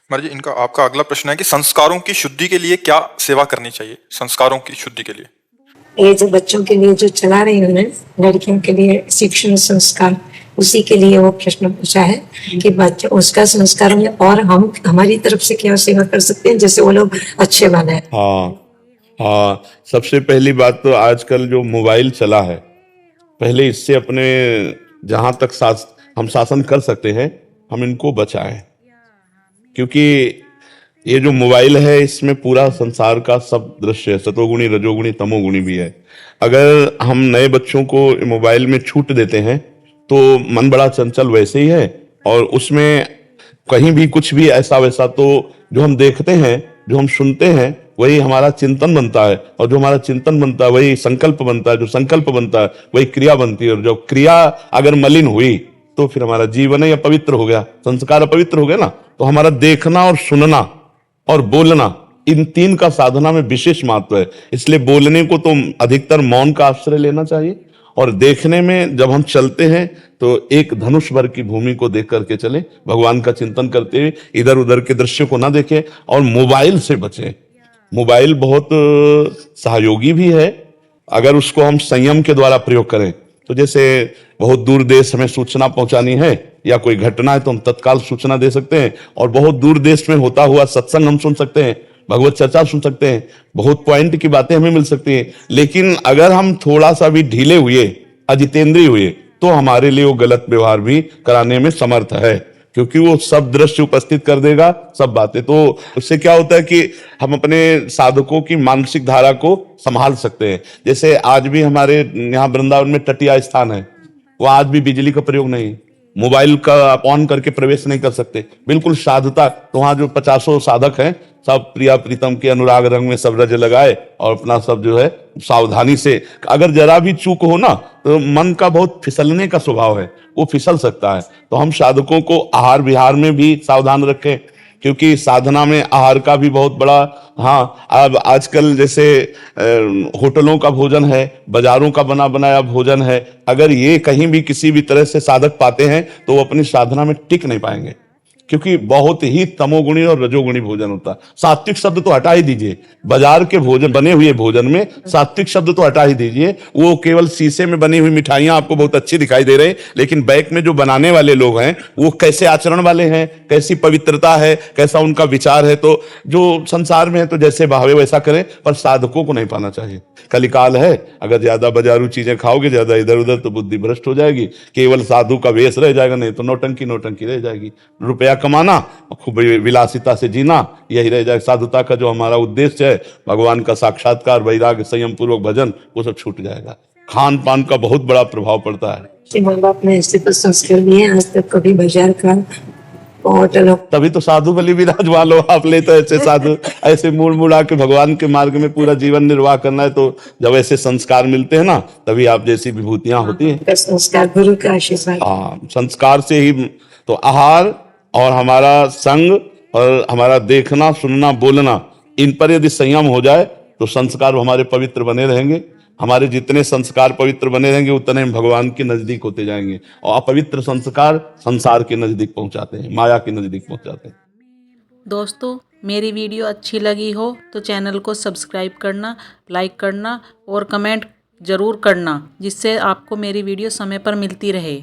जी, इनका आपका अगला प्रश्न है कि संस्कारों की शुद्धि के लिए क्या सेवा करनी चाहिए? संस्कारों की शुद्धि के लिए ये जो बच्चों के लिए जो चला रही हूँ ना, लड़कियों के लिए शिक्षण संस्कार, उसी के लिए वो प्रश्न पूछा है कि बच्चे उसका संस्कार में और हम हमारी तरफ से क्या सेवा कर सकते हैं जैसे वो लोग अच्छे बने। हाँ हाँ, सबसे पहली बात तो आजकल जो मोबाइल चला है, पहले इससे अपने जहां तक हम शासन कर सकते हैं, हम इनको बचाएं। क्योंकि ये जो मोबाइल है, इसमें पूरा संसार का सब दृश्य है, सतोगुणी रजोगुणी तमोगुणी भी है। अगर हम नए बच्चों को मोबाइल में छूट देते हैं तो मन बड़ा चंचल वैसे ही है, और उसमें कहीं भी कुछ भी ऐसा वैसा, तो जो हम देखते हैं, जो हम सुनते हैं, वही हमारा चिंतन बनता है, और जो हमारा चिंतन बनता है वही संकल्प बनता है, जो संकल्प बनता है वही क्रिया बनती है, और जो क्रिया अगर मलिन हुई तो फिर हमारा जीवन ही अपवित्र हो गया, संस्कार अपवित्र हो गया ना। तो हमारा देखना और सुनना और बोलना, इन तीन का साधना में विशेष महत्व है। इसलिए बोलने को तो अधिकतर मौन का आश्रय लेना चाहिए, और देखने में जब हम चलते हैं तो एक धनुष भर की भूमि को देख करके चले, भगवान का चिंतन करते हुए, इधर उधर के दृश्य को ना देखें, और मोबाइल से बचें। मोबाइल बहुत सहयोगी भी है अगर उसको हम संयम के द्वारा प्रयोग करें। तो जैसे बहुत दूर देश हमें सूचना पहुंचानी है या कोई घटना है तो हम तत्काल सूचना दे सकते हैं, और बहुत दूर देश में होता हुआ सत्संग हम सुन सकते हैं, भगवत चर्चा सुन सकते हैं, बहुत पॉइंट की बातें हमें मिल सकती हैं। लेकिन अगर हम थोड़ा सा भी ढीले हुए, अजितेंद्रिय हुए, तो हमारे लिए वो गलत व्यवहार भी कराने में समर्थ है, क्योंकि वो सब दृश्य उपस्थित कर देगा, सब बातें। तो उससे क्या होता है कि हम अपने साधकों की मानसिक धारा को संभाल सकते हैं। जैसे आज भी हमारे यहाँ वृंदावन में तटीय स्थान है, वो आज भी बिजली का प्रयोग नहीं, मोबाइल का आप ऑन करके प्रवेश नहीं कर सकते, बिल्कुल साधुता। तो वहां जो 50 साधक हैं, सब प्रिया प्रीतम के अनुराग रंग में सब रज लगाए, और अपना सब जो है सावधानी से, अगर जरा भी चूक हो ना तो मन का बहुत फिसलने का स्वभाव है, वो फिसल सकता है। तो हम साधकों को आहार विहार में भी सावधान रखें, क्योंकि साधना में आहार का भी बहुत बड़ा, हाँ, अब आजकल जैसे होटलों का भोजन है, बाजारों का बना बनाया भोजन है, अगर ये कहीं भी किसी भी तरह से साधक पाते हैं तो वो अपनी साधना में टिक नहीं पाएंगे, क्योंकि बहुत ही तमोगुणी और रजोगुणी भोजन होता है। सात्विक शब्द तो हटा ही दीजिए, बाजार के भोजन बने हुए भोजन में सात्विक शब्द तो हटा ही दीजिए। वो केवल शीशे में बनी हुई मिठाइयां आपको बहुत अच्छी दिखाई दे रही, लेकिन बैक में जो बनाने वाले लोग हैं वो कैसे आचरण वाले हैं, कैसी पवित्रता है, कैसा उनका विचार है। तो जो संसार में है तो जैसे भावे वैसा करें, पर साधकों को नहीं पाना चाहिए। कलिकाल है, अगर ज्यादा बाजारू चीजें खाओगे, ज्यादा इधर उधर, तो बुद्धि भ्रष्ट हो जाएगी, केवल साधु का वेश रह जाएगा, नहीं तो नौटंकी नौटंकी रह जाएगी। रुपया कमाना, खूब विलासिता से जीना, यही रह जाएगा। साधुता का जो हमारा उद्देश्य है, भगवान का साक्षात्कार, वैराग्य, संयम पूर्वक भजन, वो सब छूट जाएगा। खान पान का बहुत बड़ा प्रभाव पड़ता है। माँ बाप ने ऐसे तो संस्कार दिए, आज तक कभी बाजार का तभी तो साधु बलि विराजमान लो आप, ले तो ऐसे साधु ऐसे मुड़ मुड़ा के भगवान के मार्ग में पूरा जीवन निर्वाह करना है। तो जब ऐसे संस्कार मिलते हैं ना, तभी आप जैसी विभूतियां होती हैं। संस्कार गुरु का आशीर्वाद। हाँ, संस्कार से ही तो आहार और हमारा संग और हमारा देखना सुनना बोलना, इन पर यदि संयम हो जाए तो संस्कार हमारे पवित्र बने रहेंगे। हमारे जितने संस्कार पवित्र बने रहेंगे उतने हम भगवान के नजदीक होते जाएंगे, और अपवित्र संस्कार संसार के नजदीक पहुंचाते हैं, माया के नजदीक पहुंचाते हैं। दोस्तों, मेरी वीडियो अच्छी लगी हो तो चैनल को सब्सक्राइब करना, लाइक करना और कमेंट ज़रूर करना, जिससे आपको मेरी वीडियो समय पर मिलती रहे।